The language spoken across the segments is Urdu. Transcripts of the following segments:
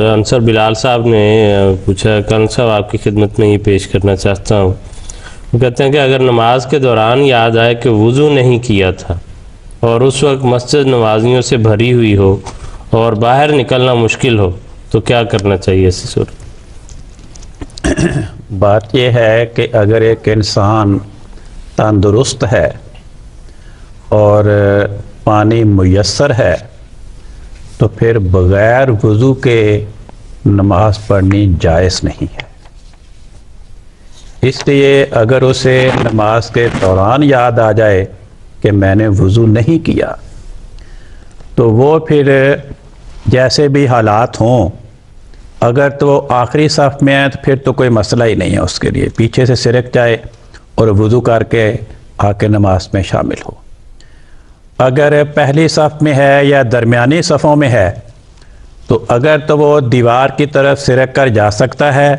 انصر بلال صاحب نے پوچھا، کل صاحب آپ کی خدمت میں یہ پیش کرنا چاہتا ہوں. وہ کہتے ہیں کہ اگر نماز کے دوران یاد آئے کہ وضو نہیں کیا تھا اور اس وقت مسجد نمازیوں سے بھری ہوئی ہو اور باہر نکلنا مشکل ہو تو کیا کرنا چاہیے ایسی صورت؟ بات یہ ہے کہ اگر ایک انسان تندرست ہے اور پانی میسر ہے تو پھر بغیر وضو کے نماز پڑھنی جائز نہیں ہے. اس لیے اگر اسے نماز کے دوران یاد آ جائے کہ میں نے وضو نہیں کیا تو وہ پھر جیسے بھی حالات ہوں، اگر تو وہ آخری صف میں ہے تو پھر تو کوئی مسئلہ ہی نہیں ہے اس کے لیے، پیچھے سے سرک جائے اور وضو کر کے آ کے نماز میں شامل ہو. اگر پہلی صف میں ہے یا درمیانی صفوں میں ہے تو اگر تو وہ دیوار کی طرف سرک کر جا سکتا ہے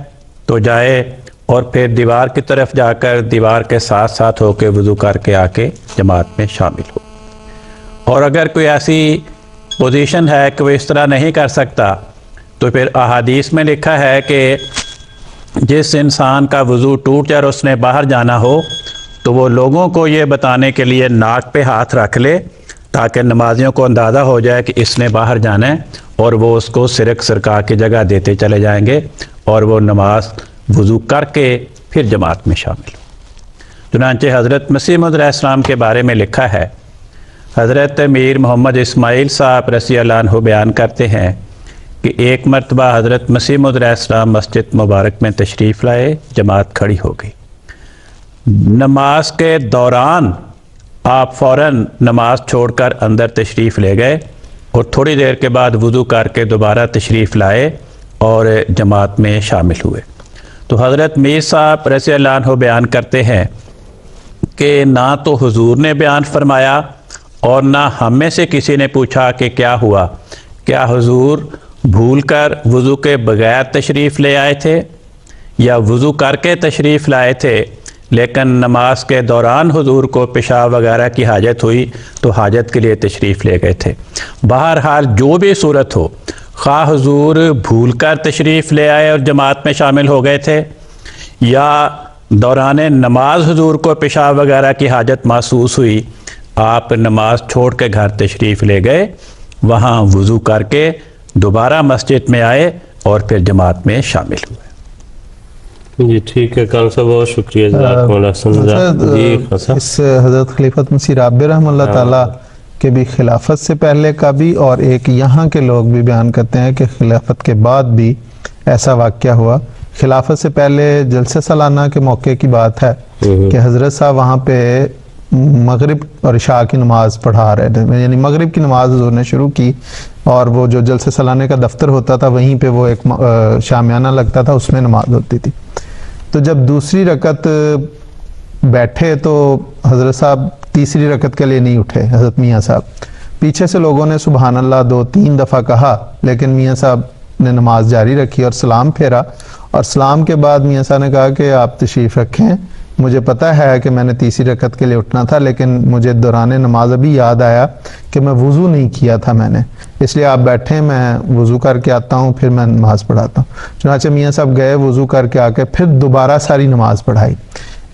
تو جائے، اور پھر دیوار کی طرف جا کر دیوار کے ساتھ ساتھ ہو کے وضو کر کے آ کے جماعت میں شامل ہو. اور اگر کوئی ایسی پوزیشن ہے کہ وہ اس طرح نہیں کر سکتا تو پھر احادیث میں لکھا ہے کہ جس انسان کا وضو ٹوٹ جائے اور اس نے باہر جانا ہو تو وہ لوگوں کو یہ بتانے کے لیے ناک پہ ہاتھ رکھ لے تاکہ نمازیوں کو اندازہ ہو جائے کہ اس نے باہر جانا ہے، اور وہ اس کو سرک سرکا کی جگہ دیتے چلے جائیں گے اور وہ نماز وضو کر کے پھر جماعت میں شامل ہو. چنانچہ حضرت مسیح موعود علیہ السلام کے بارے میں لکھا ہے، حضرت میر محمد اسماعیل صاحب رضی اللہ عنہ بیان کرتے ہیں کہ ایک مرتبہ حضرت مسیح موعود علیہ السلام مسجد مبارک میں تشریف لائے، جماعت کھڑی ہو گئی. نماز کے دوران آپ فوراً نماز چھوڑ کر اندر تشریف لے گئے اور تھوڑی دیر کے بعد وضو کر کے دوبارہ تشریف لائے اور جماعت میں شامل ہوئے. تو حضرت میر صاحب رضی اللہ عنہ بیان کرتے ہیں کہ نہ تو حضور نے بیان فرمایا اور نہ ہم میں سے کسی نے پوچھا کہ کیا ہوا، کیا حضور بھول کر وضو کے بغیر تشریف لے آئے تھے یا وضو کر کے تشریف لائے تھے، لیکن نماز کے دوران حضور کو پیشاب وغیرہ کی حاجت ہوئی تو حاجت کے لیے تشریف لے گئے تھے. بہرحال جو بھی صورت ہو، خواہ حضور بھول کر تشریف لے آئے اور جماعت میں شامل ہو گئے تھے یا دوران نماز حضور کو پیشاب وغیرہ کی حاجت محسوس ہوئی، آپ نماز چھوڑ کے گھر تشریف لے گئے، وہاں وضو کر کے دوبارہ مسجد میں آئے اور پھر جماعت میں شامل ہوئے. جی ٹھیک ہے، کان صاحب بہت شکریہ. اس حضرت خلیفۃ مسیح رابع رحمہ اللہ تعالیٰ کے بھی خلافت سے پہلے کا بھی اور ایک یہاں کے لوگ بھی بیان کرتے ہیں کہ خلافت کے بعد بھی ایسا واقعہ ہوا. خلافت سے پہلے جلسہ سالانہ کے موقع کی بات ہے کہ حضرت صاحب وہاں پہ مغرب اور عشاء کی نماز پڑھا رہے تھے، یعنی مغرب کی نماز حضور نے شروع کی اور وہ جو جلسہ سالانہ کا دفتر ہوتا تھا وہیں پہ وہ ایک شامیانہ لگتا تھا، اس میں نماز ہوتی تھی. تو جب دوسری رکعت بیٹھے تو حضرت صاحب تیسری رکعت کے لیے نہیں اٹھے. حضرت میاں صاحب پیچھے سے لوگوں نے سبحان اللہ 2-3 دفعہ کہا، لیکن میاں صاحب نے نماز جاری رکھی اور سلام پھیرا، اور سلام کے بعد میاں صاحب نے کہا کہ آپ تشریف رکھیں، مجھے پتہ ہے کہ میں نے تیسری رکعت کے لیے اٹھنا تھا، لیکن مجھے دوران نماز ابھی یاد آیا کہ میں وضو نہیں کیا تھا میں نے، اس لیے آپ بیٹھیں، میں وضو کر کے آتا ہوں پھر میں نماز پڑھاتا ہوں. چنانچہ میاں صاحب گئے، وضو کر کے آ کے پھر دوبارہ ساری نماز پڑھائی.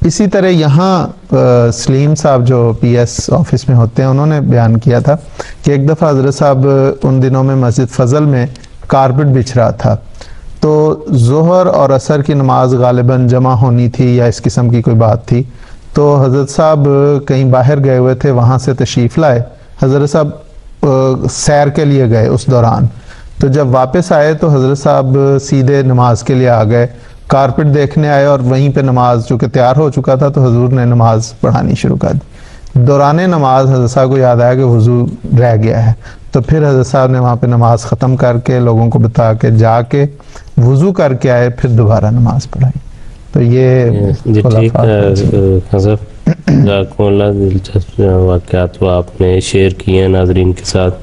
اسی طرح یہاں سلیم صاحب جو پی ایس آفس میں ہوتے ہیں انہوں نے بیان کیا تھا کہ ایک دفعہ حضرت صاحب ان دنوں میں مسجد فضل میں کارپٹ بچھ رہا تھا، تو ظہر اور عصر کی نماز غالباً جمع ہونی تھی یا اس قسم کی کوئی بات تھی، تو حضرت صاحب کہیں باہر گئے ہوئے تھے، وہاں سے تشریف لائے. حضرت صاحب سیر کے لیے گئے اس دوران، تو جب واپس آئے تو حضرت صاحب سیدھے نماز کے لیے آ گئے، کارپٹ دیکھنے آئے اور وہیں پہ نماز چونکہ تیار ہو چکا تھا تو حضور نے نماز پڑھانی شروع کر دی. دوران نماز حضرت صاحب کو یاد آیا کہ وضو رہ گیا ہے، تو پھر حضرت صاحب نے وہاں پہ نماز ختم کر کے لوگوں کو بتا کے جا کے وضو کر کے آئے، پھر دوبارہ نماز پڑھائی. تو یہ ٹھیک ہے، دلچسپ واقعات وہ آپ نے شیئر کیے ہیں ناظرین کے ساتھ.